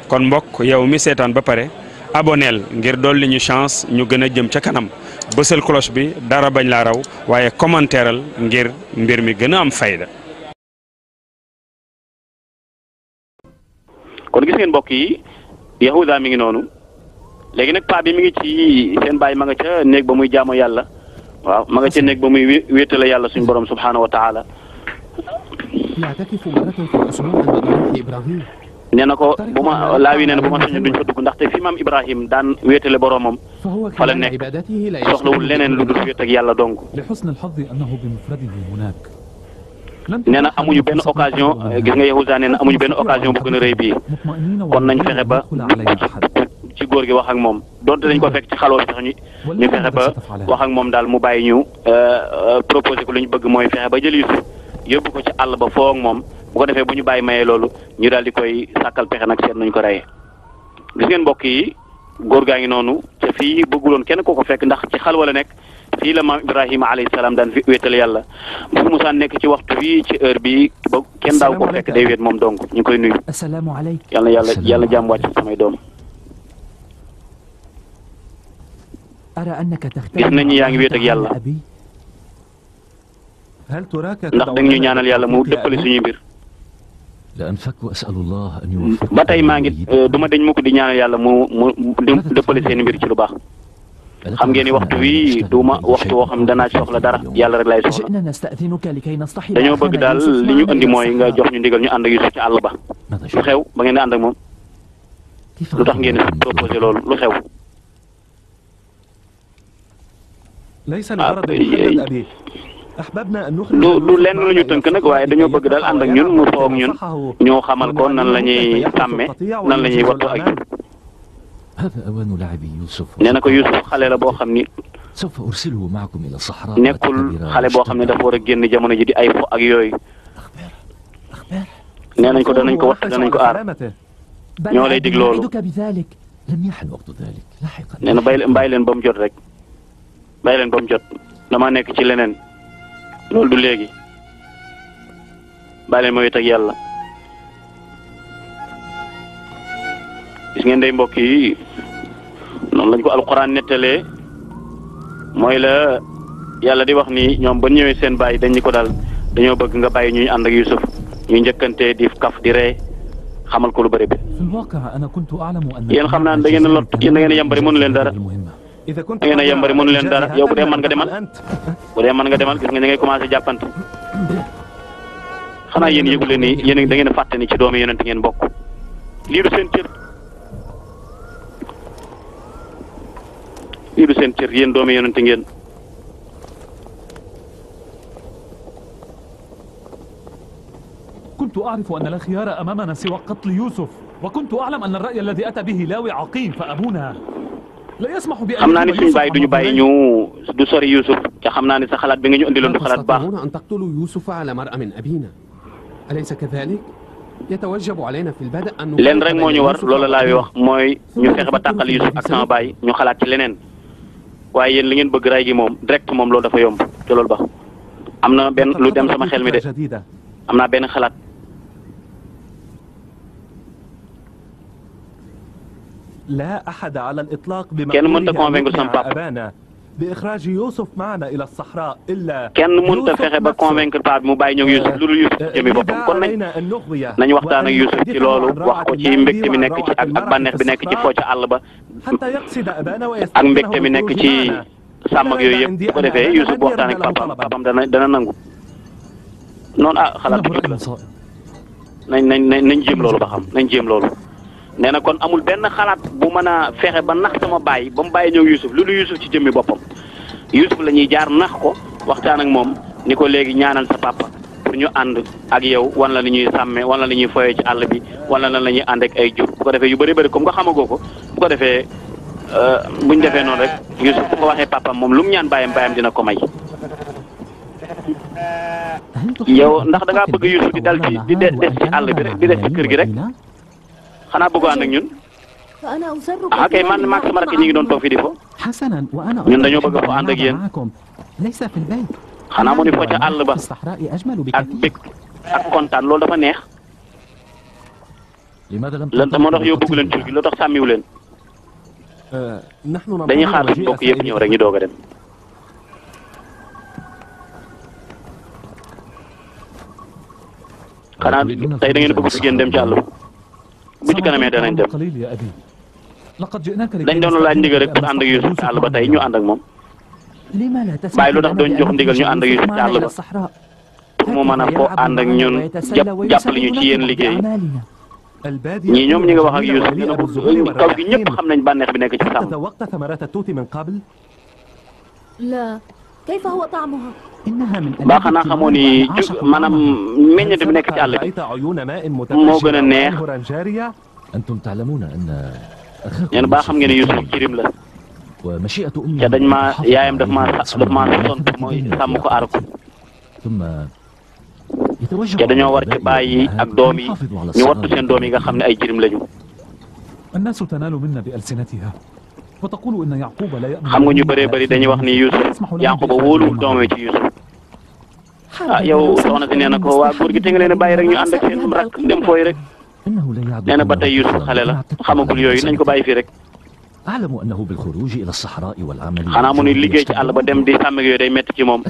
kon mbokk yow mi seetaan ba pare aboneel ngir dolli ñu chance ñu gën a jëm ca kanam bësal cloche bi dara bañ laa raw waaye commentéeral ngir mbir mi gën a am fayda. kon gis ngeen mbokk yi Yahuda mi ngi noonu léegi nag paa bi mi ngi ci seen baay ma nga ca néeg ba muy jaamu yàlla waaw ma nga ca néeg ba muy wéetale yàlla suñu borom subhaanahu wa taala nee na ko bu ma laawi nee na bu ma sañoon duñ fa dugg ndaxte fi maam Ibrahim daan wéetale boromam fa la nekk soxlawul leneen lu dul wéet ak yàlla dong. nee na amuñu benn occasion gis nga Yahuda nee na amuñu benn occasion bu gën a rëy bii kon nañ fexe ba ci góor gi wax ak moom donte dañ ko fekk ci xaloo bi sax ñu fexe ba wax ak moom daal mu bàyyi ñu proposé ko lu ñu bëgg mooy fexe ba jël Yuusuf yóbbu ko ci àll ba foo ak moom bu ko defee bu ñu bàyyi mayee loolu ñu daal di koy sàkkal pexe nag seet nañ ko reyee. gis ngeen mbokk yi góor gaa ngi noonu te fii bëgguloon kenn ko fekk ndax ci xalwa la nekk. fii la maam Ibrahima alayhi salaam daan fi wéetal yàlla bu fi Musaa nekk ci waxtu bii ci heure bi ba kenn daaw ko fekk day wéet moom donc ñu koy nuyu. yàlla yàlla jàmm wàcc samay doom. gis nañu yaa ngi wéet ak yàlla ndax da ñu ñaanal yàlla mu dëppale suñuy mbir. ba tey maa ngi du ma deñ mukk di ñaanal yàlla mu dëppale seen mbir ci lu baax. xam ngeen ni waxtu wi duma waxtu woo xam danaa ci soxla dara yàlla rek laay soxla dañoo bëgg daal li ñu andi mooy nga jox ñu ndigal ñu ànd ak Yuusuf ci àll ba lu xew ba ngeen di ànd ak moom lu tax ngeen proposé loolu lu xew. du lenn lu ñu tënk nag waaye dañoo bëgg daal ànd ak ñun mu foo ak ñun ñoo xamal ko nan la ñuy sàmme nan la ñuy wattu ak jub. nee na ko Yuusuf xale la boo xam ni nekkul xale boo xam ne dafa war a génn jamono ji di ay fo ak yooyu nee nañ ko danañ ko watt danañ ko aar ñoo lay dig loolu nee na bàyyi leen ba mu jot rek bàyyi leen ba mu jot dama nekk ci leneen loolu du léegi bàyyi leen ma wéet ak yàlla. gis ngeen day mbokk yi noonu lañ ko alquran nettalee mooy la yàlla di wax ni ñoom ba ñëwee seen bàyyi dañ ñu ko daal dañoo bëgg nga bàyyi ñuy ànd ak Yuusuf ñuy njëkkante di kaf di ree xamal ko lu bëri bi. yéen xam naa da ngeen a lot yéen da ngeen a yambari mënu leen dara da ngeen a yambari mënu leen dara yow bu dee mën nga demal bu dee mën nga demal gis nga da ngay commencé jàppante xanaa yéen yëgu leen ni yéen da ngeen a fàtte ni ci doomi yonent ngeen bokk lii du seen cër. lii du seen cër yéen doomi yonente ngeen كنت أعرف أن لا خيار أمامنا سوى قتل يوسف وكنت أعلم أن الرأي الذي أتى به لاوي عقيم فأبونا لا يسمح بأن xam naa ni suñu bàyyi duñu bàyyi ñu du sori Yuusuf te xam naa ni sa xalaat bi nga ñu indiloon du xalaat baax أن تقتلوا يوسف على مرأى من أبينا أليس كذلك يتوجب علينا في البدء أن leen rek moo ñu war loolu laa wax mooy ñu fexe ba tàqal Yuusuf ak sama baay ñu xalaat ci leneen waaye yéen li ngeen bëgg ray gi moom direct moom loolu dafa yomb te loolu baax am na benn lu dem sama xel mi de am naa benn xalaat. kenn mënut a convaincre sama papa kenn mënut a fexe ba convaincre papa bi mu bàyyi ñëw Yuusuf lu dul Yuusuf ci jëmi boppam kon nañu waxtaan ak Yuusuf ci loolu wax ko ci mbégte mi nekk ci ak bànneex bi nekk ci foo ca àll ba ak mbégte mi nekk ci sàmm ak yooyu yëpp bu ko defee Yuusuf bu waxtaan ak papam dana nangu noonu xalaat bu jub la nañ jéem loolu ba xam nañ jéem loolu. nee na kon amul benn xalaat bu mën a fexe ba nax sama baay ba mu bàyyi ñëw Yuusuf lu dul Yuusuf ci jëmmi boppam Yuusuf la ñuy jaar nax ko waxtaan ak moom ni ko léegi ñaanal sa papa pour ñu ànd ak yow wan la li ñuy sàmme wan la li ñuy foyee ci àll bi wan la lan la ñuy ànd ak ay jur bu ko defee yu bëri bëri comme nga xamagoo ko bu ko defee buñ defee noonu rek Yuusuf bu ko waxee papam moom lu mu ñaan bàyyam dina ko may. yow ndax da ngaa bëgg Yuusuf di dal ci di des ci àll bi rek di des ci kër gi rek. xanaa bëgg ànd ak ñun ah kay man maag sama rakk ñi ngi doon toog fii di fo ñun dañoo bëgg a fo ànd ak yéen xanaa mu ni fo ca àll ba ak bég ak kontaan loolu dafa neex lan moo tax yow bëgg leen tur gi loo tax sàmmiwu leen dañuy xaar suñu mbokk yëpp ñëw rek ñu doog a dem. xanaa tey da ngeen bëgg fi ngeen dem ci àll bu ci kanamee danañ dem dañ doon laaj ndigal rek pour ànd ak Youssouf ci àll ba tey ñu ànd ak moom bàyyi lu tax doon jox ndigal ñu ànd ak Youssouf ci àll ba pour mu mën a foo ànd ak ñun jàppale ñu ci yéen liggéey ñii ñoom ñi nga wax ak Youssouf dina ko kaw gi ñëpp xam nañ bànneex bi nekk ci sàmm. ba xanaa xamoo ni maanaam meññeent bi nekk ci àll bi moo gën a neex yéen ba xam ngeen ne Youssouf jirim la te dañ maa yaayam daf maa sant mooy sàmm ko aar ko te dañoo war ci bàyyi ak doom yi ñu wattu seen doom yi nga xam ne ay jirim lañu. xam nga ñu bëree bëri dañuy wax ni Youssouf Yaquba wóoluwul doomam ci Youssouf ah yow soxna si nee na ko waa góor gi te nga leen a bàyyi rek ñu ànd ak seen rak dem fooy rek nee na ba tey Youssouf xale la xamagul yooyu nañ ko bàyyi fii rek. xanaa mu ni liggéey ci àll ba dem di sàmm yooyu day métti ci moom.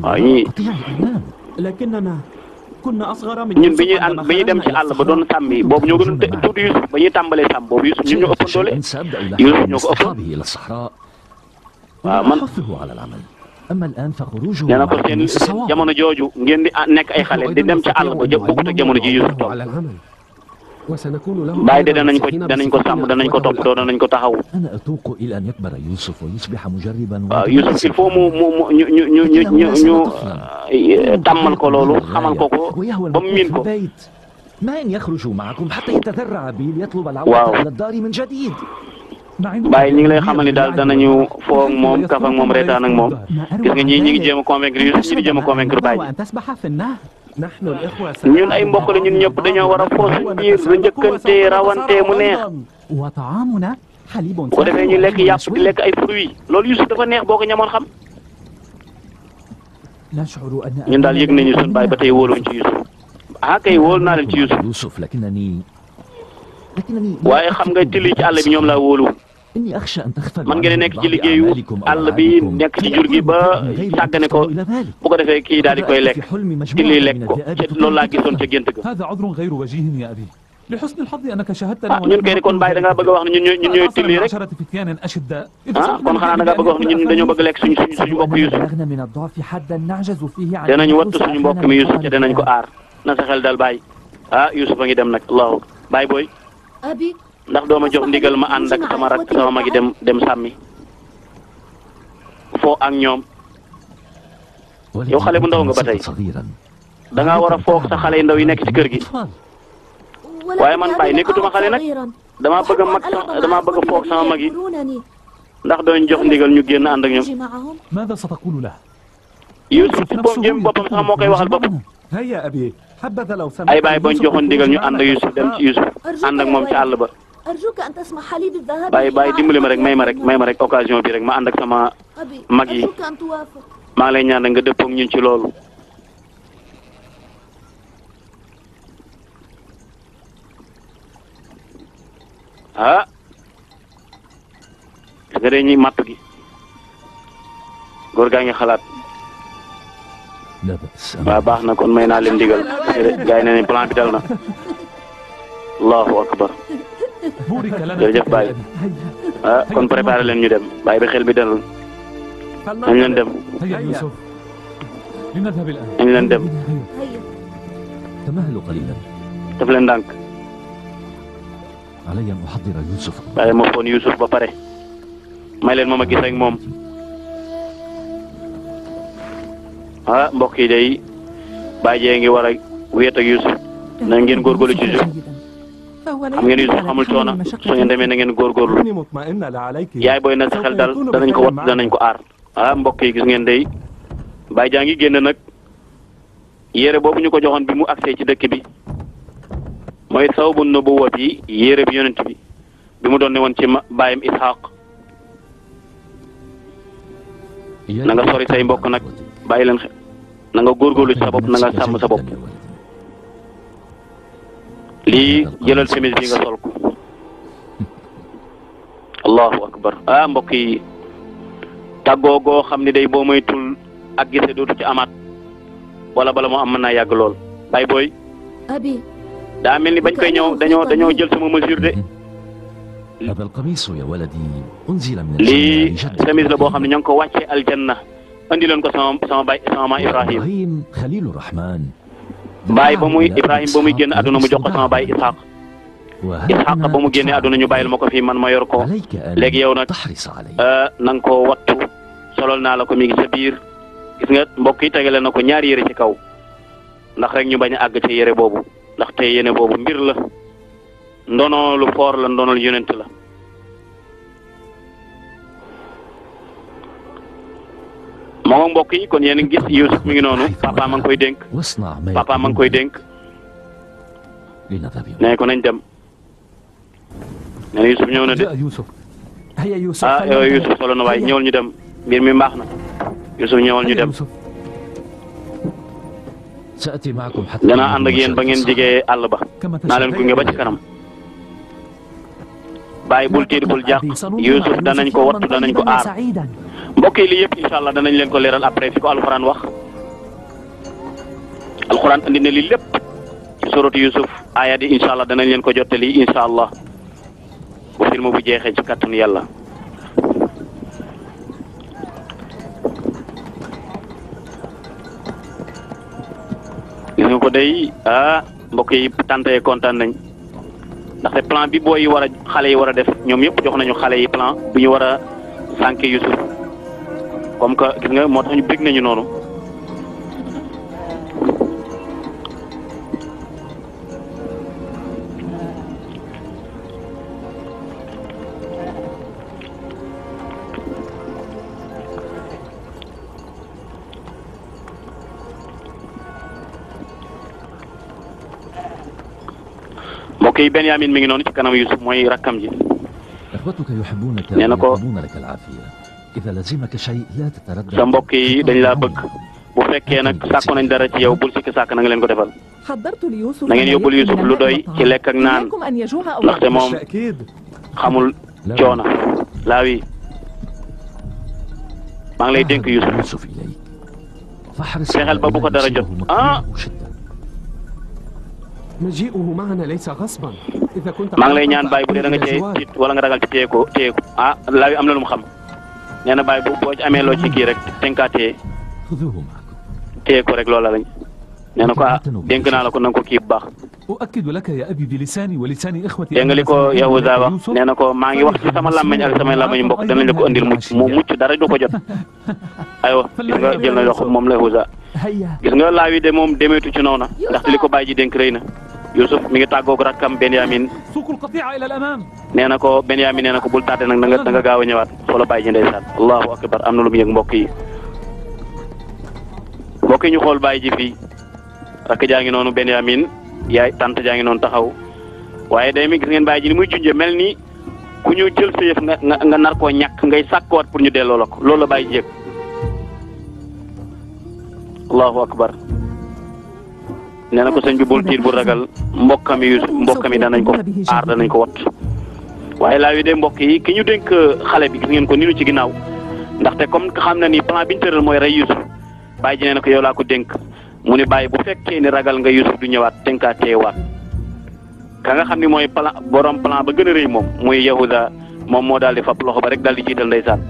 waaw ñii ñun bi ñuy dem ci àll ba doon sàmm yi boobu ñoo gënoon tuuti Youssouf ba ñuy tàmbalee sàmm boobu Youssouf ñun ñoo ëppoon doole Youssouf ñoo ko ëppoon waaw man nee na ko seen jamono jooju ngeen di nekk ay xale di dem ci àll ba bokkut ak jamono ji Youssouf toog bàyyi de danañ ko sàmm danañ ko toppatoo danañ ko taxaw waaw Youssouf il faut ñu tàmmal ko loolu xamal ko ba mu miin ko waaw bàyyi ñi ngi lay xamal ni daal danañu foo ak moom kaf ak moom reetaan ak moom gis nga ñii ñi ngi jéem a convaincre Youssouf ñi di jéem a convaincre Baye ñun ay mbokk la ñun ñëpp dañoo war a foo suñu biir lu njëkkante rawante mu neex bu ko defee ñu lekk yàpp di lekk ay fruits loolu Youssouf dafa neex boo ko ñamoon xam ñun daal yëg nañu suñu Baye ba tey wóoluwuñ ci Youssouf ah kay wóolu naa leen ci Youssouf waaye xam nga tilli ci àll bi ñoom laa wóolu man ngeen nekk ci liggéeyu àll bi nekk ci jur gi ba sàggane ko bu ko defee kii daal di koy lekk tilli lekk ko te loolu laa gisoon ca gént ga. ah ñun kay kon Baye da ngaa bëgg a wax ne ñun ñooy tilli rek ah kon xanaa da ngaa bëgg a wax ne ñun dañoo bëgg a lekk suñu mbokk Youssouf danañ wattu suñu mbokk mi Youssouf te danañ ko aar na sa xel dal Baye ah Youssouf a ngi dem nag allahu Baye booy. ndax doo ma jox ndigal ma ànd ak sama rak sama magi dem sàmmi foo ak ñoom yow xale bu ndaw nga ba tey da ngaa war a foog sa xale yu ndaw yi nekk ci kër gi waaye man Baye nekkatuma xale nag damaa bëgg a foog sama mag yi ndax dooñ jox ndigal ñu génn ànd ak ñoom. Youssouf ci boppam sax moo koy waxal boppam. ay Baye bañ joxoon ndigal ñu ànd ak Youssouf dem ci Youssouf ànd ak moom ci àll ba Baye dimbali ma rek may ma rek occasion bi rek ma ànd ak sama mag yi maa ngi lay ñaan nga dëppoo ak ñun ci loolu. ah gis nga de ñuy matt gi góor gaa ngi xalaat. waaw baax na kon may naa leen digal gars yi nee nañ plan bi dal na allahu akbar jërëjëf Baye ah kon préparé leen ñu dem Baye bi xel bi dalul nañ leen dem nañ leen dem daf leen ndànk Baye ma foon Youssouf ba pare may leen moom a gis ak moom. ah mbokk yi day Baye Dieng ngi war a wéet ak Youssouf na ngeen góorgóorlu ci Youssouf xam ngeen Youssouf xamul coono su ngeen demee na ngeen góorgóorlu yaay booy na sa xel dal danañ ko wat danañ ko aar. ah mbokk yi gis ngeen day Baye Dieng ngi génn nag yére boobu ñu ko joxoon bi mu agsee ci dëkk bi mooy sababu nubuwwa bi yére bi yonent bi mu doon ne woon ci baayam Ishaq na nga sori say mbokk nag. bàyyi leen xel na nga góorgóorlu ci sa bopp na nga sàmm sa bopp lii jëlal chemise bi nga sol ko allahu akbar mbokk yi tàggoo goo xam ne day boo moytul ak gise dootu ci amaat wala bala moo am mën naa yàgg lool bay booy daa mel ni bañ koy ñëw dañoo jël sama mesure de lii chemise la boo xam ne ñoo ngi ko wàccee aljanna andi leen ko sama maam Ibrahim baay ba muy Ibrahim ba muy génn àdduna mu jox ko sama baay Ishaq ba mu génnee àdduna ñu bàyyil ma ko fii man ma yor ko léegi yow nag na nga ko wattu solol naa la ko mi ngi sa biir gis nga mbokk yi tegale na ko ñaari yére ci kaw ndax rek ñu bañ a àgg ci yére boobu ndax te yéene boobu mbir la ndono lu foor la ndono lu yonent la moom mbokk yi kon yéen a ngi gis Youssouf mi ngi noonu papa ma ngi koy dénk nee ko nañ dem nee na Youssouf ñëw na de Youssouf solo na waaye ñëwal ñu dem mbir mi mbaax na Youssouf ñëwal ñu dem danaa ànd ak yéen ba ngeen jigee àll ba naa leen gunge ba ci kanam bàyyi bul tiit bul jàq Youssouf danañ ko wattu danañ ko aar mbokk yi lii yëpp incha allah danañ leen ko leeral après fi ko alxuraan wax alxuraan andi na lii lépp ci suratu Youssouf ayat yi incha allah danañ leen ko jottali incha allah bu film bu jeexee ci kàttanu yàlla. gis nga ko day mbokk yi tante kontaan nañ ndaxte plan bi booy yi war a xale yi war a def ñoom yëpp jox nañu xale yi plan bu ñu war a sànke Youssouf comme que gis nga moo tax ñu bég nañu noonu mbokk yi Benyamin mi ngi noonu ci kanam Youssouf mooy rakkam ji nee na ko sa mbokk yi dañ laa bëgg bu fekkee nag sàkku nañ dara ci yow bul sikki sàkk na nga leen ko defal na ngeen yóbbul Youssouf lu doy ci lekk ak naan ndaxte moom xamul coono laawi maa ngi lay dénk Youssouf fexeel ba bu ko dara jot maa ngi lay ñaan Baye bu dee da nga cee tiit wala nga ragal ci téye ko laawi am na lu mu xam nee na Baye boo ci amee loo ci kii rek tenkaatee téye ko rek loola lañ nee na ko dénk naa la ko na nga ko kii bu baax. dégg nga li ko Yahuza wax nee na ko maa ngi wax ci sama làmmiñ ak sama làmmiñ mbokk danañ la ko andil mu mucc dara du ko jot aywa gis nga jël na loxo moom la Yahuza gis nga laawi de moom demeetu ci noona ndaxte li ko Baye ji dénk rëy na Youssouf mi ngi tàggoog rakkam Benyamin nee na ko Benyamin nee na ko bul tàtte nag da nga gaaw a ñëwaat foola Baye ji ndeysaan allahu akbar am na lu mu yëg mbokk yi ñu xool Baye ji fii rakk jaa ngi noonu Benyamin yaay tant jaa ngi noonu taxaw waaye day mi gis ngeen Baye ji ni muy junjee mel ni ku ñu jël sa yëf nga nar koo ñàkk ngay sàkkuwaat pour ñu delloo la ko loolu la Baye ji yëg allahu akbar nee na ko sëñ bi bul tiit bu ragal mbokkam yi danañ ko aar danañ ko wat waaye laa wi de mbokk yi ki ñu dénk xale bi gis ngeen ko niinu ci ginnaaw ndaxte comme xam na ni plan bi ñu tëral mooy rey Youssouf Baye ji nee na ko yow laa ko dénk mu ni Baye bu fekkee ni ragal nga Youssouf du ñëwaat tënkaa teewaat ka nga xam ni mooy plan borom plan ba gën a rëy moom muy Yahuda moom moo daal di fab loxo ba rek daal di jiital ndeysaan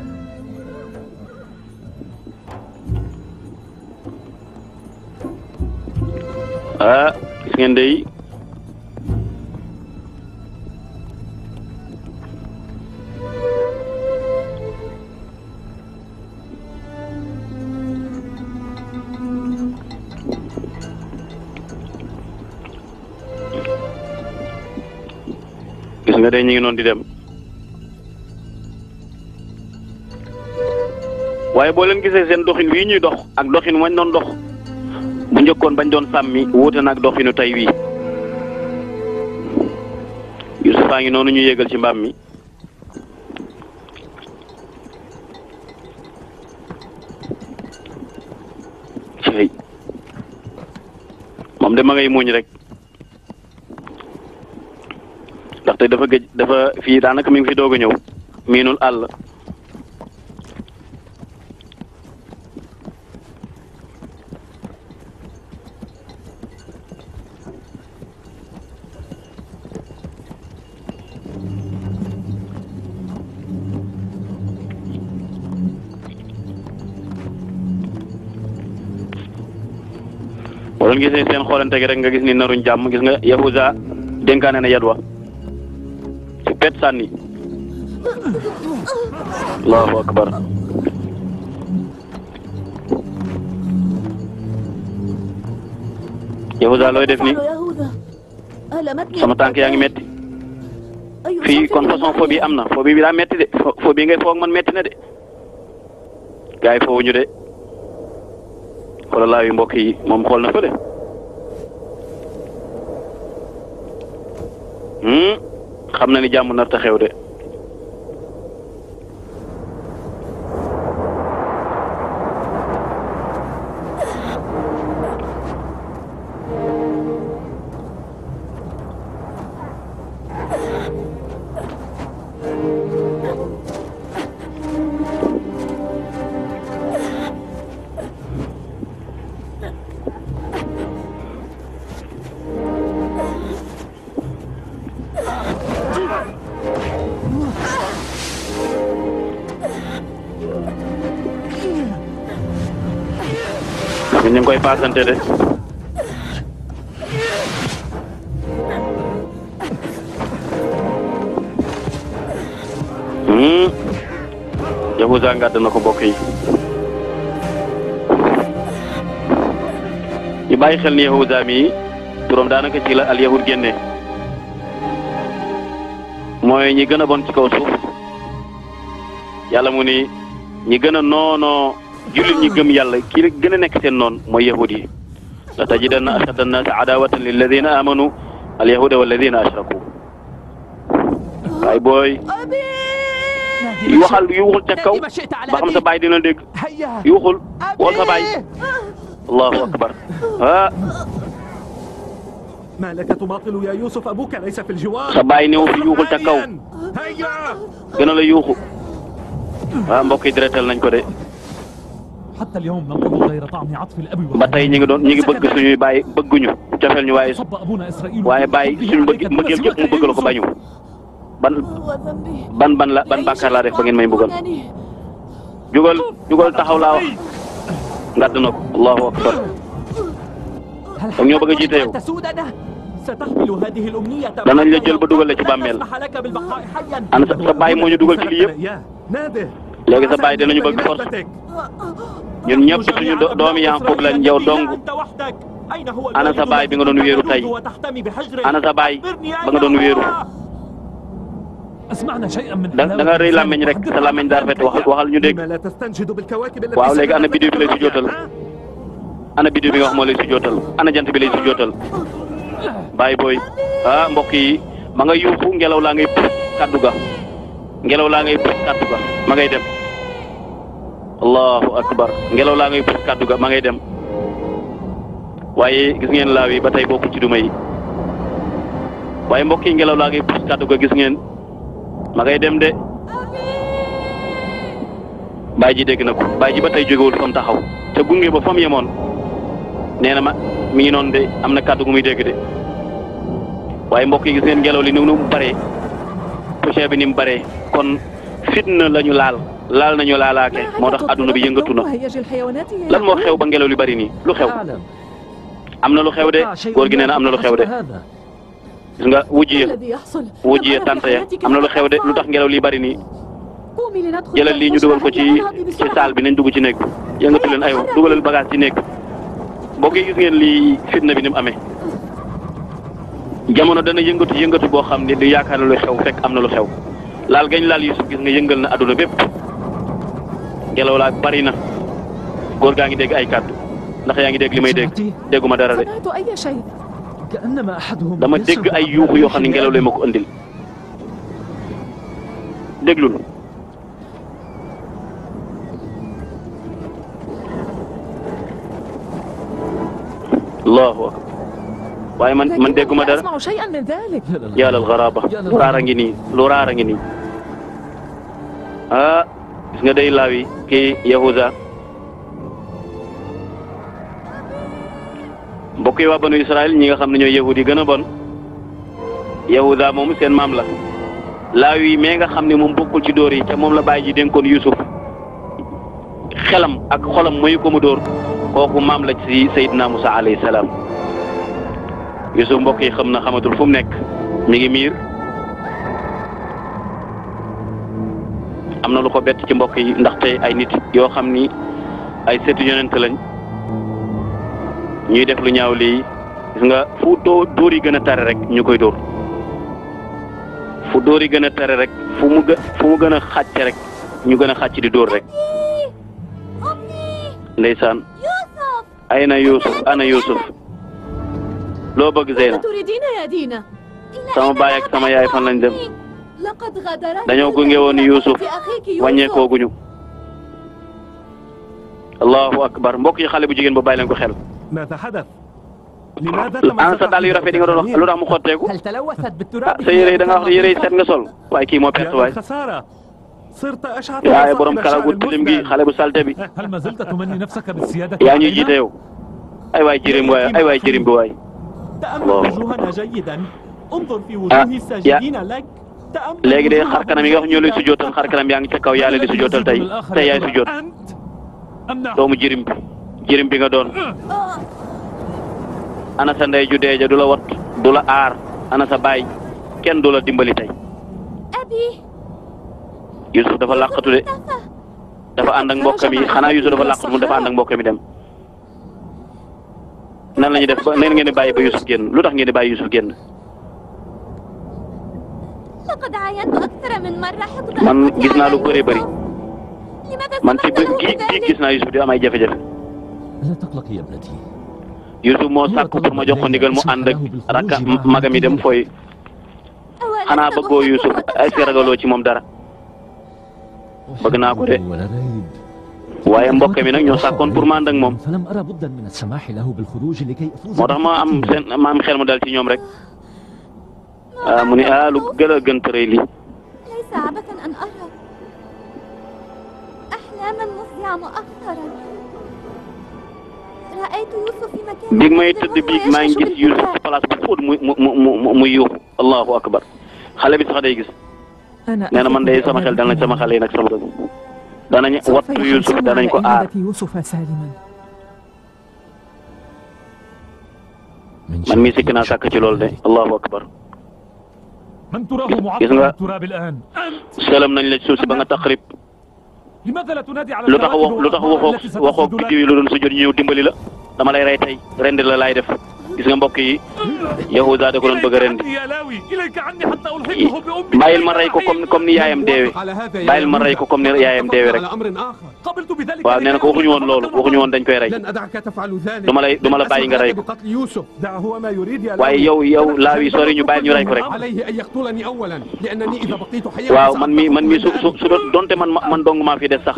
gis ngeen day gis nga day ñu ngi noonu di dem waaye boo leen gisee seen doxin wii ñuy dox ak doxin wañ doon dox bu njëkkoon bañ doon sàmmi wuute na ak doxinu tey wii Youssouf a ngi noonu ñu yéegal ci mbaam mi moom de ma ngay muñ rek ndaxte dafa gëj dafa fii daanaka mi ngi fi doog a ñëw miinul àll. boo doon gisee seen xoolante gi rek nga gis ni naruñ jàmm gis nga Yahuza dénkaane na yadwa ci pet sànni allahu akbar Yahuza looy def ni sama tànk yaa ngi metti fii kon façon fo bi am na fo bi daa metti de fo bi ngay foog man metti na de gars yi foofu ñu de xoolal laa yu mbokk yi moom xool na fële xam na ni jàmm nar ta xew de ñu ngi koy paasante de Yahuza ngàdd na ko mbokk yi ñu bàyyi xel ni Yahuza mi turam daanaka ci la al yahud génne mooy ñi gën a bon ci kaw suuf yàlla mu ni ñi gën a noonoo jullit ñi gëm yàlla kii rek gën a nekk seen noon mooy yahud yi la tajidanna ashadda annaasi adawatan lilladina amanu al yahuda walladina ashraku waay booy waxal yuuxul ca kaw ba xam sa baay dina dégg yuuxul wool sa baay allahu akbar ما لك تماطل يا يوسف أبوك ليس في الجوار sa baay néew fi yuuxul ca kaw gën a la yuuxu mbokk yi diretal nañ ko de حتى اليوم ننقض غير طعم عطف الأب ba tey ñi ngi bëgg suñuy baay bëgguñu cofeel ñu waaye baay suñu mbëggeel jëpp mu bëgg la ko bañu ban bàkkaar laa def ba ngeen may mbugal jugal taxaw laa wax ngàdd na ko allahu akbar ak ñoo bëgg a jiite yow danañ la jël ba dugal la ci bàmmeel ana sa baay moo ñu dugal ci lii yëpp léegi sa baay dinañu bëgg force ñun ñëpp suñu doomi Yaaqub lañ yow dong ana sa baay bi nga doon wéeru tey ana sa baay ba nga doon wéeru da nga rëy làmmeñ rek sa làmmeñ daa rafet waxal ñu dégg waaw léegi ana biddiw bi lay si jootal ana biddiw bi nga wax moo lay si jootal ana jant bi lay si jootal baay booy mbokk yi ma nga yuuxu ngelaw laa ngay puus kaddu ga ngelaw laa ngay puus kaddu ga ma ngay dem allahu akbar ngelaw laa ngay puus kaddu ga ma ngay dem waaye gis ngeen laaw yi ba tey bokku ci duma yi waaye mbokk yi ngelaw laa ngay puus kaddu ga gis ngeen ma ngay dem de baay ji dégg na ko baay ji ba tey jógewul fa mu taxaw te gunge ba fa mu yemoon nee na ma mi ngi noonu de am na kàddu gu muy dégg de waaye mbokk yi gis ngeen ngelaw li ni mu baree poussière bi ni mu baree kon fitna lañu laal nañu laalaake moo tax adduna bi yëngatu na lan moo xew ba ngelaw li bari nii lu xew am na lu xew de góor gi nee na am na lu xew de gis nga wujjiye tante ya am na lu xew de lu tax ngelaw li bari nii jëlal lii ñu dugal ko ci saal bi nañ dugg ci néeg bi yëngatu leen aywa dugalal bagage ci néeg mbokk yi gis ngeen lii fitna bi ni mu amee jamono dana yëngatu boo xam ne du yaakaar na lu xew fekk am na lu xew laal gañ laal Yusuf gis nga yëngal na adduna bépp ngelaw laa bari na góor gaa ngi dégg ay kàddu ndax yaa ngi dégg li may dégg dégguma dara de dama dégg ay yuuxu yoo xam ne ngelaw lay ma ko andil déglul allahu akbar waaye man dégguma dara yàllal garaba lu raar a ngi nii lu raar a ngi nii ah gis nga day laawi kii Yahuza mbokk yi waa banu Israël ñi nga xam ne ñooy yahud yi gën a bon Yahuza moom seen maam la laawi mais nga xam ne moom bokkul ci dóor yi te moom la bàyyi ji dénkoon Yusuf xelam ak xolam mayu ko mu dóor kooku maam la ci Seydina Musa alayhi salaam Yusuf mbokk yi xam na xamatul fu mu nekk mi ngi miir am na lu ko bett ci mbokk yi ndaxte ay nit yoo xam ni ay seetu yonent lañ ñuy def lu ñaaw lii gis nga fu dóor yi gën a tare rek ñu koy dóor fu dóor yi gën a tare rek fu mu gën a xàcc rek ñu gën a xàcc di dóor rek ndeysaan ay na Yusuf ana Yusuf loo bëgg Zeyna sama baay ak sama yaay fan lañ dem dañoo gunge woon Yusuf wàññeekooguñu allahu akbar mbokk yi xale bu jigéen ba bàyyi leen ko xel ana sa dàll yu rafet yi nga doon wax lu tax mu xotteeku ah sa yére yi da nga wax yére yi set nga sol waaye kii moo perte waay waaye borom kala gu tilim gi xale bu salte bi yaa ñuy jiite yow ay waay jërim waay ay waay jërim bi waay léegi de xar kanam yi nga wax ñoo lay sujootal xar kanam yaa ngi ca kaw yaa leen di sujootal tey yaay sujoot doomu jërim bi nga doon ana sa ndey ju deeja du la wat du la aar ana sa baay kenn du la dimbali tey Yusuf dafa làqatu de dafa ànd ak mbokkam yi xanaa Yusuf dafa làqatu mu dafa ànd ak mbokkam yi dem nan la ñuy def ba nan ngeen di bàyyi ba Yusuf génn lu tax ngeen di bàyyi Yusuf génn man gis naa lu bëree bëri man ci gis naa Yusuf di am ay jafe-jafe Yusuf moo sàkk pour ma jox ko ndigal mu ànd ak rakka magam yi dem fooy xanaa bëggoo Yusuf ay si ragaloo ci moom dara bëgg naa ko de waaye mbokk mi nag ñoo sàkkoon pour ma ànd ak moom moo tax ma am xel mu dal ci ñoom rek mu ni lu gën a gën tërëy lii bi may tëdd biig maa ngi gis Yusuf ci place bu fóot muy yuuxu allahu akbar xale bi sax day gis nee na man de sama xel danañ sama xale yi nag sama doom danañ wattu Yusuf danañ ko aar man mii sikk naa sàkk ci loolu de allahu akbar gis nga selam nañ la suuf si ba nga taqrib lu tax waxoo biddiw yi lu doon sujjóot ñu ñëw dimbali la dama lay rey tey rendi la laay def gis nga mbokk yi Yahuza da ko doon bëgg a rendi bàyyil ma rey ko comme ni yaayam deewe bàyyil ma rey ko comme ni yaayam deewe rek waaw nee na ko waxuñu woon loolu waxuñu woon dañ koy rey duma la bàyyi nga rey ko waaye yow laawi sori ñu bàyyil ñu rey ko rek waaw man mi su donte man dong maa fi des sax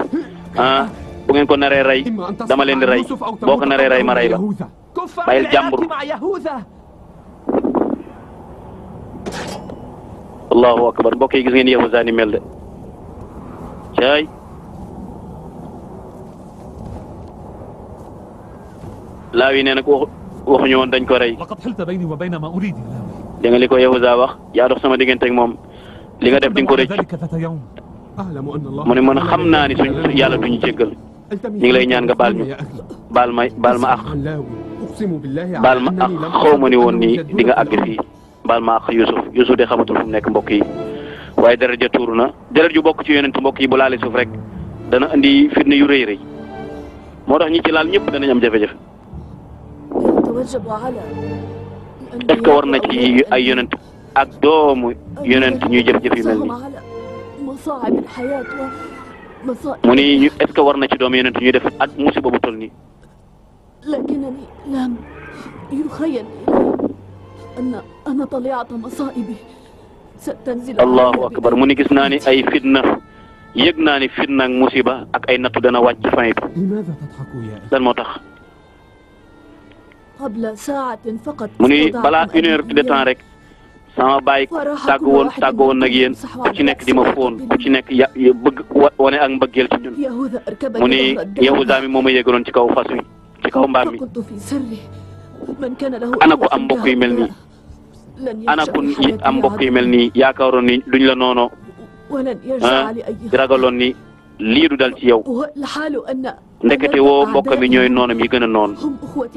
bu ngeen ko naree rey dama leen di rey boo ko naree rey ma rey la bàyyil jàmbur allahu akbar mbokk yi gis ngeen Yahuza ni mel de caay laawi nee na ko waxuñu woon dañ ko rey da nga li ko Yahuza wax yaa dox sama diggante ak moom li nga def di nga ko rëcc mu ne man xam naa ni suñ yàlla duñu jéggal ñu ngi lay ñaan nga baal ma ak xaw ma ni woon nii di nga àgg fii baal ma ak Yusuf de xamatul fu mu nekk mbokk yi waaye deret ja tuuru na deret ju bokk ci yonent mbokk yi bu laale suuf rek dana andi fitna yu rëy moo tax ñi ci laal ñëpp danañ am jafe-jafe est-ce que war na ci ay yonent ak doomu yonent ñuy jëf-jëf yu mel nii mu ni est-ce que war na ci doomu yonent ñuy def ak musiba bu toll nii allahu akbar mu ni gis naa ni ay fitna yëg naa ni fitna ak musiba ak ay nattu dana wàcc fin bi lan moo tax mu ni balaa 1 heure de temps rek sama baay tàggu woon nag yéen ku ci nekk di ma fóon ku ci nekk bëgg wane ak mbëggeel ci ñun mu ni Yahuza mi moo ma yéegaloon ci kaw fas wi ci kaw mbaam mi ana ku am mbokk yu mel nii ana ku am mbokk yu mel nii yaakaaroon ni duñ la noonoo ragaloon ni lii du dal ci yow ndekete woo mbokk mi ñooy noonam yi gën a noon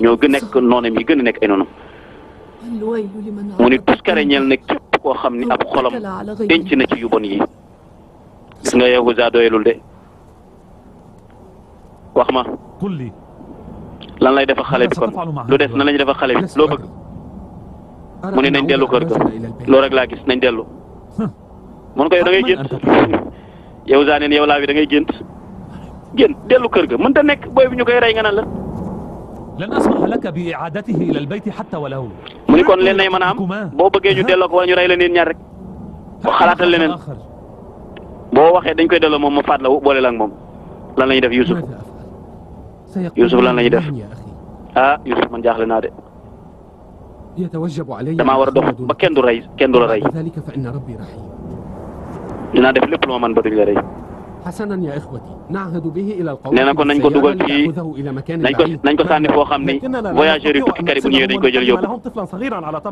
ñoo nekk noonam yi gën a nekk ay noonam mu ni tuskare ñeel ne képp koo xam ni ab xolam denc na ci yu bon yi gis nga Yahuza doyelul de wax ma lan lay def xale bi kon lu des na lañu def xale bi loo bëgg mu ne nañ dellu kër ga loolu rek laa gis nañ dellu mun ko yow da ngay gént Yahuza neen yow laa bi da ngay gént dellu kër ga mënta nekk booy bi ñu koy rey nga naan la لن أسمح لك بإعادته إلى البيت حتى ولو mu ni kon leen nay mën a am boo bëggee ñu delloo ko wala ñu rey la neen ñaar rek boo xalaatal leneen boo waxee dañ koy delloo moom ma faat la boole la ak moom lan la ñuy def Youssouf lan la ñuy def Youssouf man jaaxle naa de damaa war a dox ba kenn du la rey dinaa def lépp lu ma mën ba duñ la rey nee na ko nañ ko dugal ci nañ ko sànni foo xam ni voyageurs yi tukkikat yi bu ñëwee dañ koy jël yóbbu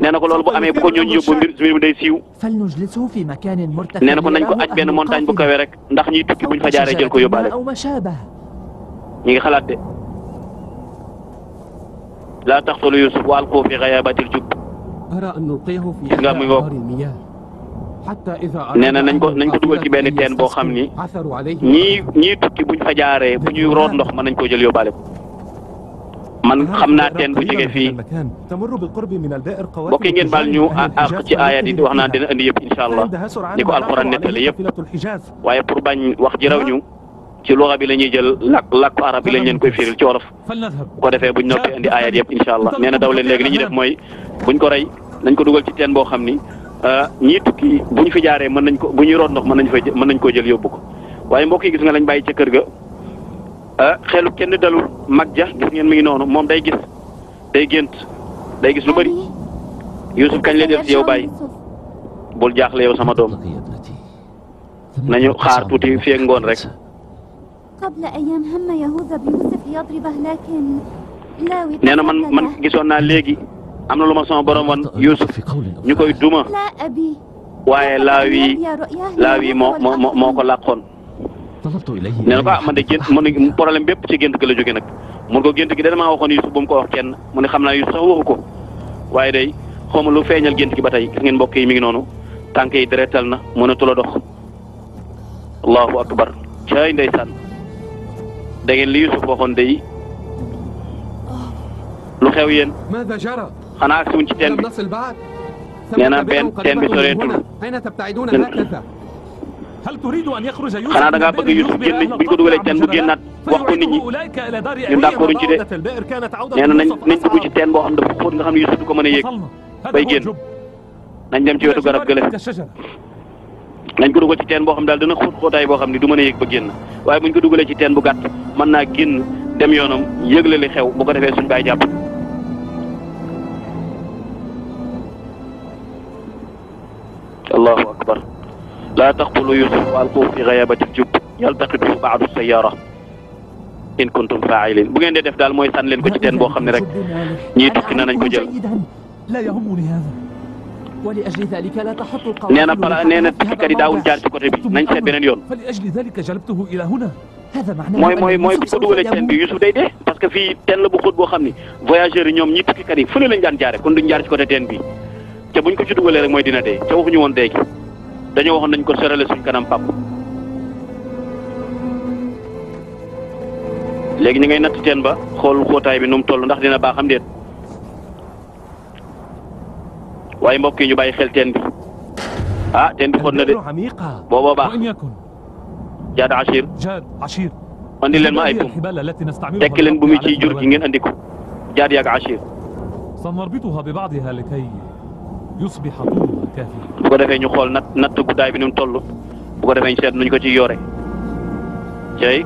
nee na ko loolu bu amee bu ko ñooñu yóbbu mbir mi day siiw nee na ko nañ ko aj benn montagne bu kawe rek ndax ñiy tukki buñ fa jaaree jël ko yóbbaale ñi ngi xalaat de laa taqtulu Yuusuf wa alquu fi ghayaabatil jubb gis nga muy ngoog nee na nañ ko dugal ci benn teen boo xam ni ñii tukki buñ fa jaaree bu ñuy root ndox mën nañ koo jël yóbbaale ko man xam naa teen bu jege fii mbokk yi ngeen baal ñu àq ci aayat yi wax naa dina indi yëpp incha allah ni ko alquran nettali yëpp waaye pour bañ wax ji raw ñu ci luxa bi la ñuy jël làkku arab bi lañ leen koy firil ci wolof bu ko defee buñ noppee indi aayat yëpp incha allah nee na daw leen léegi li ñuy def mooy buñ ko rey nañ ko dugal ci teen boo xam ni ñii tukki bu ñu fi jaaree mën nañ ko bu ñuy root ndox mën nañ koo jël yóbbu ko waaye mbokk yi gis nga lañ bàyyi ca kër ga xelu kenn dalul mag ja gis ngeen mi ngi noonu moom day gis day gént day gis lu bëri Youssouf kañ lay def ci yow bàyyi bul jaaxle yow sama doom nañu xaar tuuti fii ak ngoon rek nee na man gisoon naa léegi am na lu ma sama borom wan Youssouf ñu koy duma waaye laaw yi moo ko làqoon nee na ko man de gént mu ne problème bépp ci gént gi la jóge nag mun ko gént gi da damaa waxoon Youssouf bu mu ko wax kenn mu ne xam naa Youssouf sax waxu ko waaye day xawma lu feeñal gént gi ba tey gis ngeen mbokk yi mi ngi noonu tànk yi deretal na mënatu la dox allahu akbar caay ndeysaan da ngeen li Youssouf waxoon day lu xew yéen xanaa ak suñ ci teen bi nee na teen bi soreetul xanaa da ngaa bëgg Youssouf génn bu ñu ko dugalee teen bu génnaat wax ko nit ñi ñun d'accord uñ ci de nee na nañ dugg ci teen boo xam dafa xóot nga xam ne Youssouf du ko mën a yéeg bay génn nañ dem ci wetu garab gële nañ ko dugal ci teen boo xam daal dina xóot xóotaay boo xam ne du mën a yéeg ba génn waaye bu ñu ko dugalee ci teen bu gàtt mën naa génn dem yoonam yëgle li xew bu ko defee suñ baay jàpp allahu akbar laa taqtulu Yuusuf wa alquu fi ghayaabatil jubb yaltaqituhu ba'du sayyaara in kuntum faa'iliin bu ngeen dee def daal mooy sànni leen ko ci teen boo xam ne rek ñii tukki na nañ ko jël nee na tukkikat yi daawul jaar ci côté bi nañ seet beneen yoon mooy bu ko dugalee teen bi Youssouf day dee parce que fii teen la bu xóot boo xam ni voyageurs yi ñoom ñii tukkikat yi fu ne lañ daan jaare kon duñ jaar ci côté teen bi te buñ ko ci dugalee rek mooy dina dee te waxuñu woon dee gi dañoo waxoon nañ ko sorale suñ kanam pap léegi ñu ngay natt teen ba xool xóotaay bi nu mu toll ndax dina baax am déet waaye mbokk yi ñu bàyyi xel teen bi teen bi xóot na de booboo baax Jaad Achir andi leen ma ay pum tekki leen bu mu ciy jur gi ngeen andi ko Jaad yaag Achir bu ko defee ñu xool natt guddaay bi ni mu toll bu ko defee ñu seet nuñ ko ciy yore cey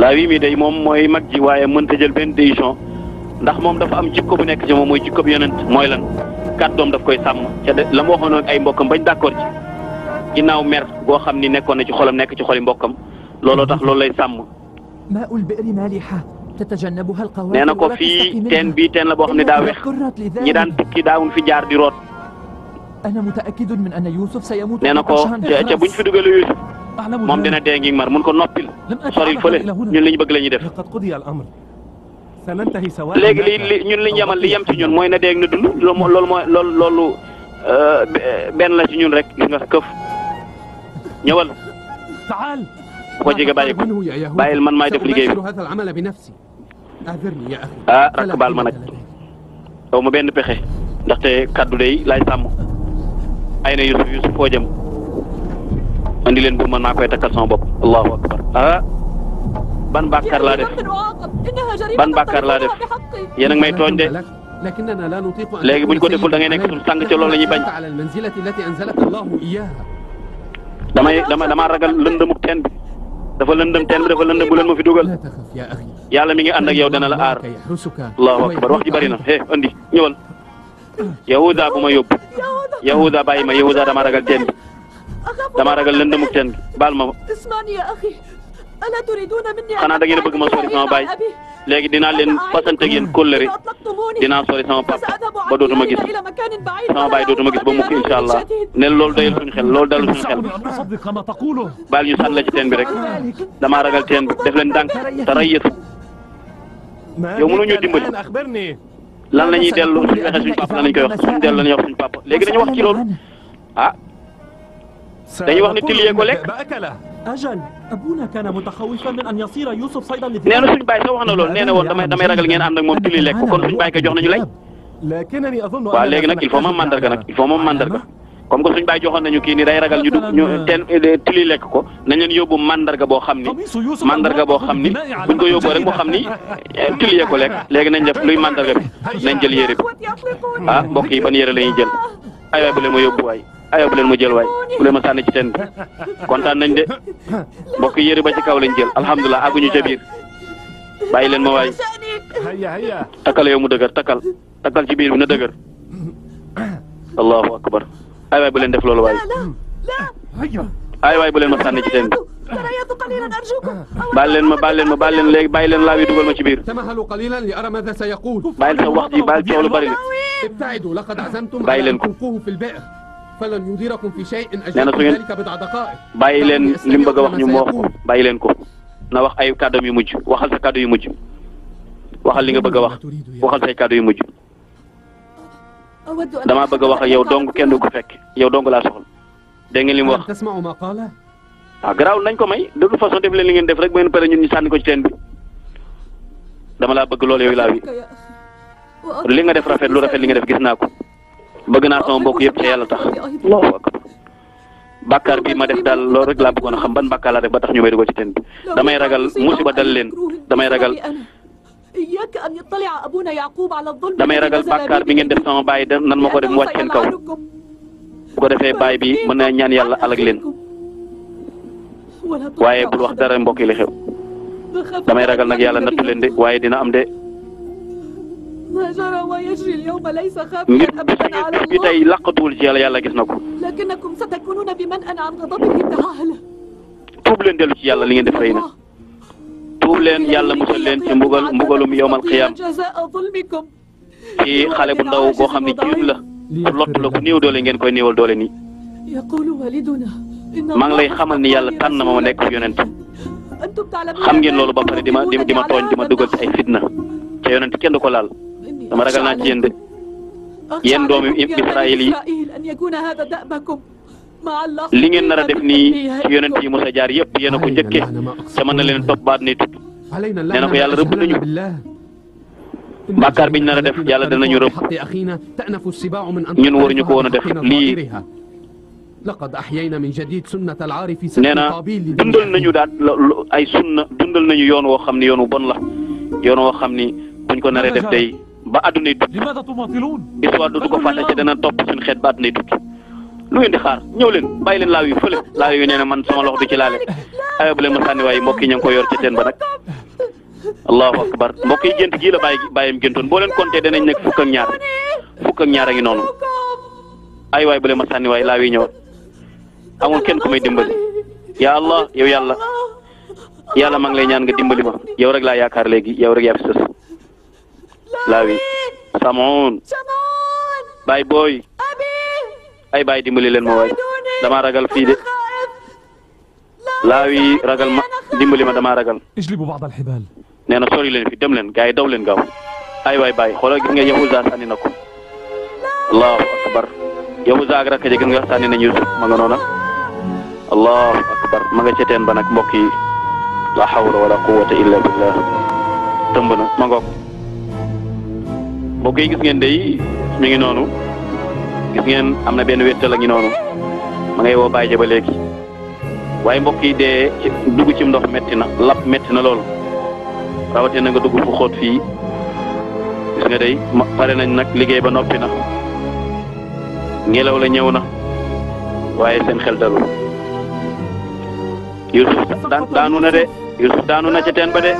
laa wi mi day moom mooy mag ji waaye mënta jël benn décision ndax moom dafa am jikko bu nekk ci moom mooy jikko bu yonent mooy lan kàddoom daf koy sàmm ca la mu waxoon ak ay mbokkam bañ d'accord ci ginnaaw mer goo xam ni nekkoon na ci xolam nekk ci xoli mbokkam looloo tax loolu lay sàmm. nee na ko fii teen bii teen la boo xam ne daa wex ñi daan tukki daawuñ fi jaar di root. nee na ko ca buñ fi dugalee Yuusuf moom dina dee ngi mar mun ko noppil soril fële ñun li ñu bëgg la ñuy def. léegi li ñun li ñu yemal li yem ci ñun mooy na dee na dund loolu mooy loolu benn la ci ñun rek gis nga këf ñëwal. bu ko jege bàyyi ko bàyyil man maay def liggéey bi. ah rakk baal ma nag xaw ma benn pexe ndaxte kaddu day laay sàmm ay na Yusuf foo jëm andi leen bu man maa koy takkal sama bopp allahu akbar ah ban bàkkaar laa def ban bàkkaar laa def yéen a ngi may tooñ de léegi buñ ko deful da ngay nekk suñu sàng ca loolu la ñuy bañ damaa ragal lëndëmuk teen bi dafa lëndëm teen bi dafa lëndëm bu leen ma fi dugal yàlla mi ngi ànd ak yow dana la aar allahu akbar wax ji bari na andi ñëwal Yahuda bu ma yóbbu Yahuda bàyyi ma Yahuda dama ragal teen bi dama ragal lëndëmuk teen bi baal ma xanaa da ngeen a bëgg ma sori sama baay léegi dinaa leen fasante ak yéen kóllëre dinaa sori sama papa ba dootuma gis sama baay dootuma gis ba mukk incha allah ne loolu doyul suñu xel loolu dalul suñu xel baal ñu sànni la ci teen bi rek damaa ragal teen bi def leen ndànk te rayyetu yow mënoo ñoo dimbali lan la ñuy dellu suñu waxee suñu papa lan lañ koy wax suñu dellu la ñuy wax suñu papa léegi dañu wax ci loolu ah dañuy wax ni tiliyee ko lekk. nee na suñu baay sax wax na loolu nee na woon damay ragal ngeen ànd ak moom tili lekk ko kon suñu baay ko jox nañu lay. waaw léegi nag il faut moom mandarga nag il faut moom mandarga comme que suñu baay joxoon nañu kii ni day ragal ñu teen tili lekk ko nañ leen yóbbu mandarga boo xam ni buñ ko yóbboo rek moo xam ni tiliyee ko lekk léegi nañ def luy mandarga bi nañ jël yére bi ah mbokk yi ban yére la ñuy jël ay waay bu leen ma yóbbu waay aywa bu leen ma jël waay bu leen ma sànni ci teen bi kontaan nañ de mbokk yëri ba ci kaw lañ jël alhamdulilah àgguñu ca biir bàyyi leen ma waay takkal yow mu dëgër takkal ci biir bi na dëgër allahu akbar ay waay bu leen def loolu waay ay waay bu leen ma sànni ci teen bi baal leen léegi bàyyi leen laaw yi dugal ma ci biir bàyyil sa wax ji bàyyil coow lu bari li bàyyi leen ko nee na su ngeen bàyyi leen li mu bëgg a wax ñu mu wax ko bàyyi leen ko na wax ay kàddoom yu mujj waxal sa kàddu yu mujj waxal li nga bëgg a wax waxal say kàddu yu mujj damaa bëgg a wax ak yow dong kenn du ko fekk yow dong laa soxla dégg ngeen li mu wax ah garaaw nañ ko may de toute façon def leen li ngeen def rek bu ngeen pare ñun ñu sànni ko ci teen bi dama laa bëgg loolu yow laa wi li nga def rafet lu rafet li nga def gis naa ko bëgg naa sama mbokk yëpp ca yàlla tax allahu akbar bàkkaar bi ma def daal loolu rek laa bëggoon a xam ban bàkkaar laa def ba tax ñu may dugal ci teen bi damay ragal musiba dal leen damay ragal bàkkaar bi ngeen def sama baay nan ma ko def mu wàcc seen kaw bu ko defee baay bi mën na ñaan yàlla alag leen waaye bul wax dara mbokk yi li xew damay ragal nag yàlla nattu leen de waaye dina am de mbir bi tey laqatuwul ci yàlla gis na ko tuub leen dellu ci yàlla li ngeen def rëy na tuub leen yàlla musal leen ci mbugalum yowmal qiyaam ci xale bu ndaw boo xam ne jirim la ku lott la ku néew doole ngeen koy néewal doole nii maa ngi lay xamal ni yàlla tànn ma nekk fi yonent xam ngeen loolu ba pare di ma tooñ di ma dugal ci ay fitna ca yonent kenn du ko laal dama ragal naa ci yéen de yéen doomi Israël yi li ngeen nar a def nii ci yonent yi mos a jaar yëpp yéen a ko njëkkee te mën na leen topp baat ne tudd nee na ko yàlla rëbb nañu bàkkaar biñ nar a def yàlla danañu rëbb ñun waruñu ko woon a def lii nee na dundal nañu daal ay sunna dundal nañu yoon woo xam ne yoon wu bon la yoon woo xam ni buñ ko naree def day ba àdduna yi tukki histoire du ko fàtte ci dana topp suñu xeet ba àdduna yi tukki lu ngeen di xaar ñëw leen bàyyi leen laaw yu fële laaw yu nee na man sama loxo du ci laale aywa bu leen ma sànni waaye mbokk yi ña ngi ko yor ci teen ba nag allahu akbar mbokk yi gént gii la bàyyam géntoon boo leen compté danañ nekk fukk ak ñaar a ngi noonu ay waay bële ma sànni waay laa wi ñëw amul kenn ku may dimbali ya allah yow yàlla maa ngi lay ñaan nga dimbali ma yow rek laa yaakaar léegi yow rek yaa fi sës laa wi samoon baay booy ay baay dimbali leen ma waay dama ragal fii de laa wi ragal ma dimbali ma dama ragal nee na sori leen fi dem leen gars yi daw leen gaaw ay waay baay xoolal gis nga Yahuza sànni na ko allahu akbar Yahuza ak rakk ja gis nga sànni nañu Yusuf ma nga noona allahu akbar ma nga ca teen ba nag mbokk yi la hawla wala quwwata illa billah tëmb na ma ngoog mbokk yi gis ngeen day mi ngi noonu gis ngeen am na benn wéttal a ngi noonu ma ngay woo bàyyi ja ba léegi waaye mbokk yi dee dugg ci ndox metti na lap metti na lool rawatina nga dugg fu xóot fii gis nga day pare nañ nag liggéey ba noppi na ngelaw la ñëw na waaye seen xel dalul Yusuf daanu na de Yusuf daanu na ca teen ba de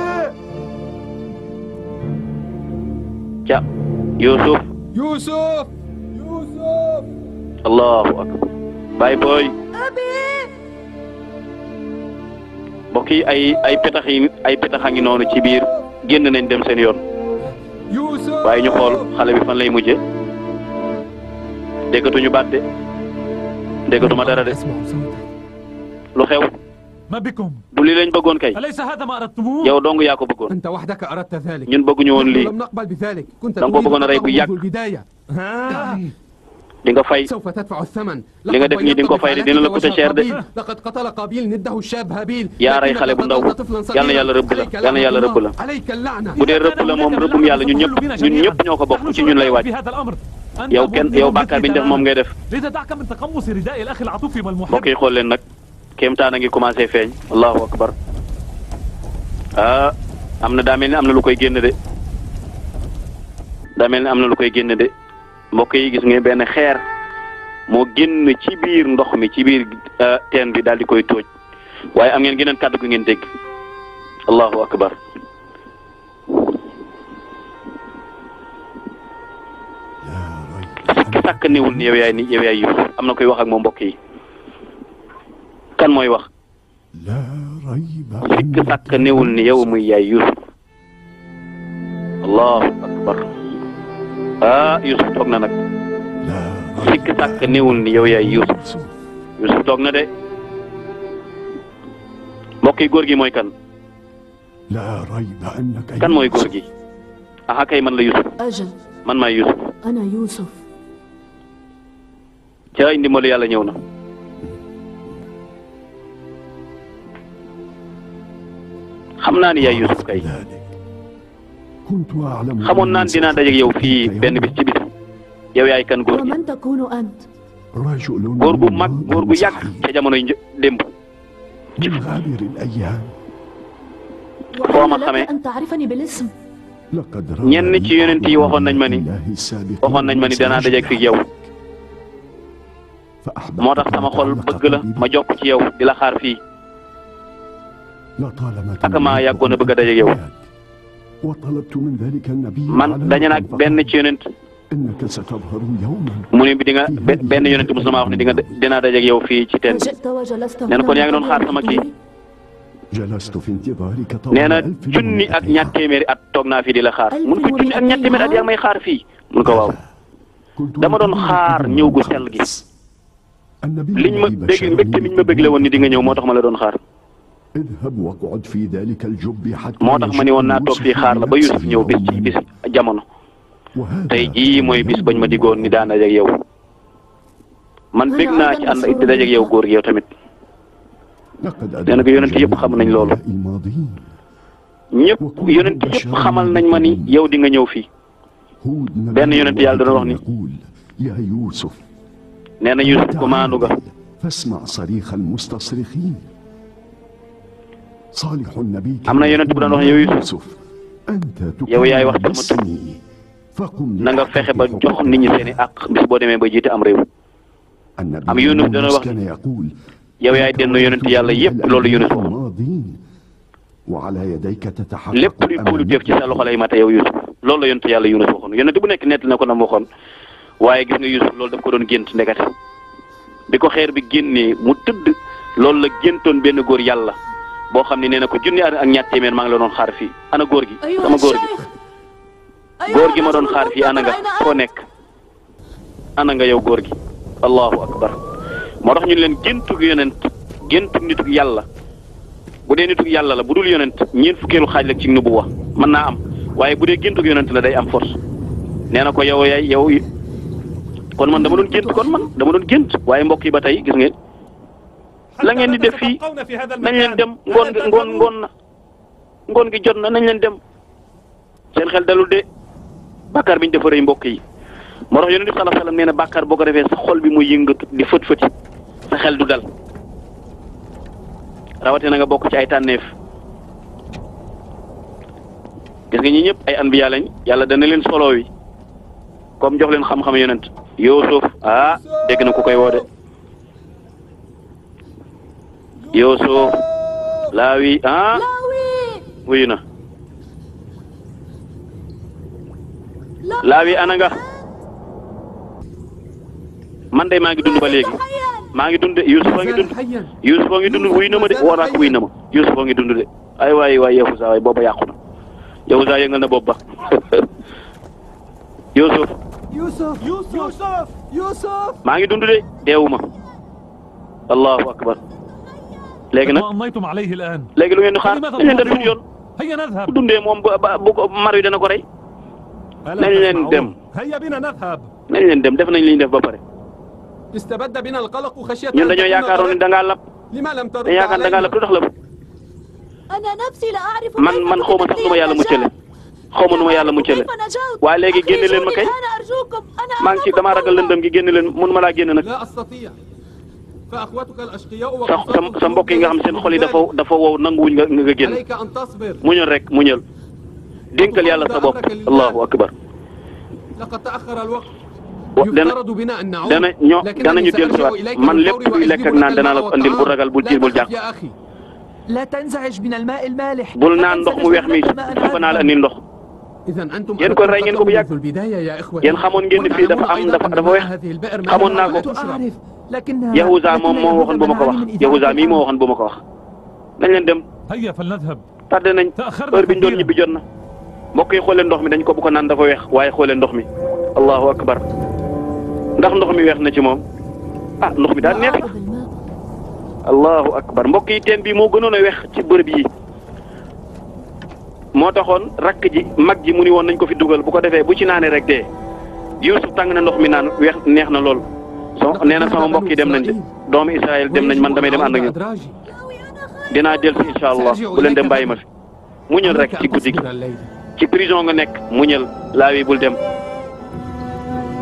ca Yusuf allahu akbar baay booy mbokk yi ay petax a ngi noonu ci biir génn nañ dem seen yoon waaye ñu xool xale bi fan lay mujje déggatuñu baat de déggatuma dara de lu xew du lii lañ bëggoon kay yow dong yaa ko bëggoon ñun bëgguñu woon lii danga ko bëggoon a rey bu yàgg di nga fay li nga def nii di nga ko fay de dina la coûter cher de yaa rey xale bu ndaw yal na yàlla rëbb la yal na yàlla rëbb la bu dee rëbb la moom rëbbum yàlla ñun ñëpp ñoo ko bokk ci ñun lay wàcc yow bàkkaar bi ñu def moom ngay def mbokk yi xool leen nag kéemtaan a ngi commencé feeñ allahu akbar am na daa mel ni am na lu koy génn de mbokk yi gis nga benn xeer moo génn ci biir ndox mi ci biir teen bi daal di koy tóoj waaye am ngeen geneen kàddu gu ngeen dégg allahu akbar sikk sàkk néewul ni yow yaay Yuusuf am na koy wax ak moom mbokk yi kan mooy wax sikk sàkk néewul ni yow muy yaay Yuusuf allahu akbar Yusuf toog na nag sikk sàkk néewul ni yow yaay Yusuf toog na de mbokk yi góor gi mooy kan mooy góor gi aha kay man la Yusuf man maay Yusuf ca ndimbalu yàlla ñëw na xam naa ni yaay Yusuf kay xamoon naan dinaa dajeeg yow fii benn bis ci bis yow yaay kan góor gi góor gu mag góor gu yàgg ca jamonoy démb foo ma xamee ñenn ci yonent yi waxoon nañ ma ni danaa dajeeg fii yow moo tax sama xol bëgg la ma jokk ci yow di la xaar fii ak maa yàggoon a bëgg a dajeeg yow man dañu nag benn ci yonent mu ne bi di nga benn yonent mos na maa wax ne dinaa dajeeg yow fii ci teen nee na kon yaa ngi doon xaar sama kii nee na junni ak ñaar téeméeri at toog naa fii di la xaar mun ko junni ak ñaar téeméeri at yaa ngi may xaar fii mun ko waaw dama doon xaar ñëw gu sell gi liñ ma bégg mbégte miñ ma bégg la woon ni di nga ñëw moo tax ma la doon xaar moo tax ma ni woon naa toog fii xaar la ba Yusuf ñëw bis jamono tey jii mooy bis bañ ma diggoon ni daan dajeeg yow man bég naa ci ànd di dajeeg yow góor gi yow tamit nee na ko yonent yëpp xam nañ loolu yonent yëpp xamal nañ ma ni yow di nga ñëw fii benn yonent yàlla dana wax ni nee na Yusuf ko maandu ga am na yonent bu doon wax yow Yusuf yow yaay wax sama tur na nga fexe ba jox nit ñi seen i àq bis boo demee ba jiite am réew am Yunus dana wax ni yow yaay denn yonent yàlla yëpp loolu Yunus wax lépp luy kuulu jëf ci sa loxo lay mate yow Yuusuf loolu la yonent yàlla Yunus waxoon yonent bu nekk nett na ko na waxoon waaye gis nga Yuusuf loolu daf ko doon gént ndekete bi ko xeer bi génnee mu tëdd loolu la géntoon benn góor yàlla boo xam ne nee na ko junni ak ñaar téeméer maa ngi la doon xaar fii ana góor gi sama góor gi ma doon xaar fii ana nga foo nekk ana nga yow góor gi allahu akbar moo tax ñu leen géntug yonent géntug nitug yàlla bu dee nitug yàlla la bu dul yonent ñeent fukkeelu xaaj la ci nubuwa mën naa am waaye bu dee géntug yonent la day am force nee na ko yow yaay yow kon man dama doon gént waaye mbokk yi ba tey gis ngeen la ngeen di def fii nañ leen dem ngoon gi jot na nañ leen dem seen xel dalul de bàkkaar bi ñu defaree mbokk yi moo tax yonent bi sallallahu alayhi wasallam nee na bàkkaar boo ko defee sa xol bi muy yëngatu di fët-fëti sa xel du dal rawate na nga bokk ci ay tànneef gis nga ñi ñëpp ay anbiya lañ yàlla dana leen solo wi comme jox leen xam-xam yonent Yuusuf dégg na ku koy woo de Yuusuf Laawi wuyu na Laawi ana nga man de maa ngi dund ba léegi maa ngi dund de Yuusuf a ngi dund wuyu na ma de woo naa ko wuyu na ma Yuusuf a ngi dund de ay waay Yahuza waay booba yàqu na Yahuza yëngal na bopp ba Yuusuf maa ngi dund de deewuma allahu akbar léegi nag léegi lu ngeen di xaar nañ leen dem suñu yoon bu dundee moom bu ko mar wi dana ko rey nañ leen dem def nañ li ñu def ba pare ñun dañoo yaakaaroon ni da ngaa lab dañoo yaakaar da ngaa lab lu tax lab man xaw ma sax nu ma yàlla muccale waaye léegi génne leen ma kay maa ngi ci damaa ragal lëndëm gi génne leen mun ma laa génne nag sa mbokk yi nga xam seen xol yi dafa wow nanguwuñ nga génn muñal rek muñal dénkal yàlla sa bopp allahu akbar danañu dellu si waat man lépp luy lekk ak naan danaa la ko andil bu ragal bul tiit bul jàq bul naan ndox mu weex mi suba naa la andil ndox yéen kon rey ngeen ko bu yàgg yéen xamoon ngeen ni fii dafa weex xamoon naa ko Yahuza moom moo waxoon bu ma ko wax Yahuza mii moo waxoon bu ma ko wax nañ leen dem tardé nañ heure bi ñu doon ñibbi jot na mbokk yi xoolee ndox mi dañ ko bu ko naan dafa weex waaye xoolee ndox mi allahu akbar ndax ndox mi weex na ci moom ndox mi daal neex allahu akbar mbokk yi teen bi moo gënoon a weex ci bërëb yi moo taxoon rakk ji mag ji mu ni woon nañ ko fi dugal bu ko defee bu ci naanee rek dee Yuusuf tàng na ndox mi naan weex neex na lool nee na sama mbokk yi dem nañ de doomu Israël dem nañ man damay dem ànd ak ñoom dinaa dellu si incha allah bu leen dem bàyyi ma fi muñal rek ci guddi gi ci prison nga nekk muñal Laawi bul dem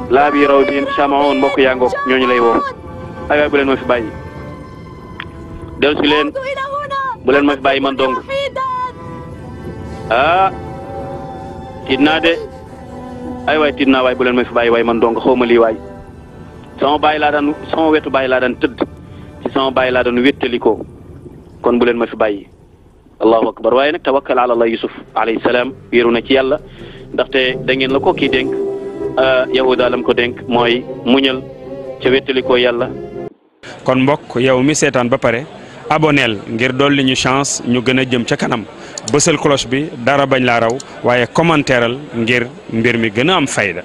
Laawi raw bi Samaon mbokk yaa ngoog ñooñu lay woo ay waay bu leen ma fi bàyyi dellu si leen bu leen ma fi bàyyi man dong tiit naa de ay waay tiit naa waay bu leen ma fi bàyyi waay man dong xaw ma lii waay sama wetu baay laa daan tëdd ci sama baay laa daan wéttalikoo kon bu leen ma fi bàyyi allahu akbar waaye nag tawakkal ala allah Yusuf alayhi salaam wéeru na ci yàlla ndaxte da ngeen la ko kii dénk Yahuda lam ko dénk mooy muñal ca wéttalikoo yàlla. kon mbokk yow mi seetaan ba pare aboneel ngir dolli ñu chance ñu gën a jëm ca kanam bësal cloche bi dara bañ laa raw waaye commentéeral ngir mbir mi gën a am fayda.